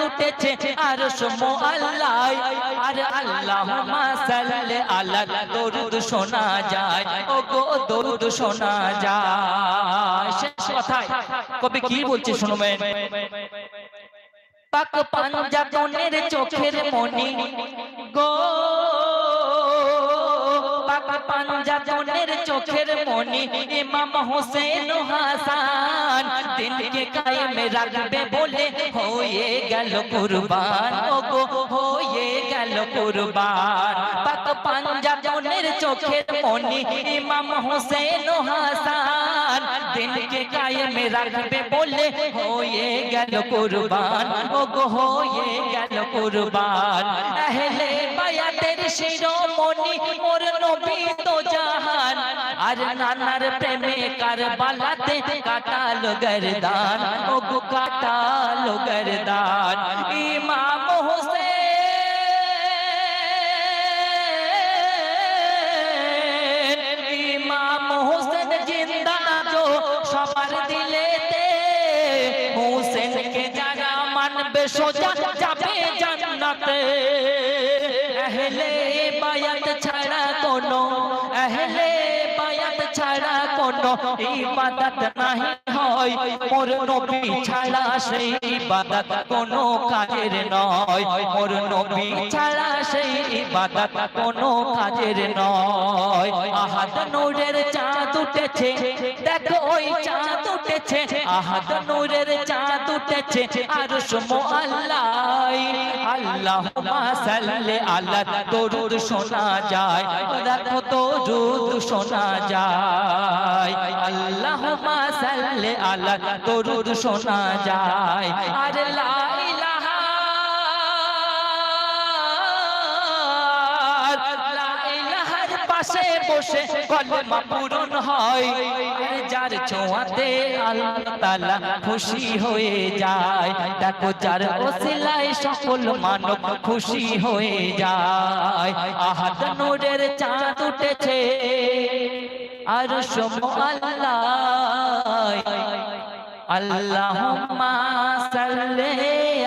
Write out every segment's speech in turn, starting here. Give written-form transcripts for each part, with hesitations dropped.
উঠেছে আরশ মুআল্লায় আর আল্লাহুম্মা সাল্লি আলা দরুদ শোনা যায় ও গো দরুদ শোনা যায় শেষ কথায় কবি কি বলছে শুনবেন পাক পাঞ্জাতনের চোখের মনি গো পাক পাঞ্জাতনের চোখের মনি ইমাম হোসেন হাসান দিনকে কায়েম রাখবে বলে হয়ে গেল কুরবান ও গো হয়ে গেল কুরবান পাক পাঞ্জাতনের চোখের মনি ইমাম হোসেন হাসান দিনকে কায়েম রাখবে বলে হয়ে গেল কুরবান ও গো হয়ে গেল কুরবান আহলে বায়াতের শিরোমণি মোর নবী তো জাহান আর নানার প্রেমে কারবালাতে কাটালো গর্দান ও গো কাটালো গর্দান ইমাম হোসেন ইমাম হোসেন জিন্দা जो সবার দিলেতে হোসেনকে যারা মানবে সোজা যাবে জান্নাতে আহলে বায়াত ছাড়া কোনো আহলে বায়াত ছাড়া কোনো ইবাদত নাহি হয় মোর নবী ছাড়া সেই ইবাদত কোনো কাজের নয় মোর নবী ছাড়া সেই ইবাদত কোনো কাজের নয় আহাদ নূরের চাঁদ উঠেছে দেখো ওই চাঁদ উঠেছে আহাদ নূরের চাঁদ উঠেছে আরশ মুআল্লায় আল্লাহুম্মা সাল্লি আলা দরুদ শোনা যায় দেখো দরুদ শোনা যায় আল্লাহুম্মা সাল্লি আলা দরুদ শোনা যায় আর লা ইলাহা লা ইলাহার পাশে বসে কলেমা পূরণ হয় যার ছোঁয়াতে আল্লাহ তাআলা খুশি হয়ে যায় দেখো যার ওসিলায় সকল মানব খুশি হয়ে যায় আহাদ নূরের চাঁদ উঠেছে আরশ মুআল্লায় আল্লাহুম্মা সাল্লি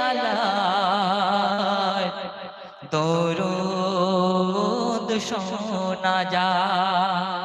আলা দরুদ শোনা যায়।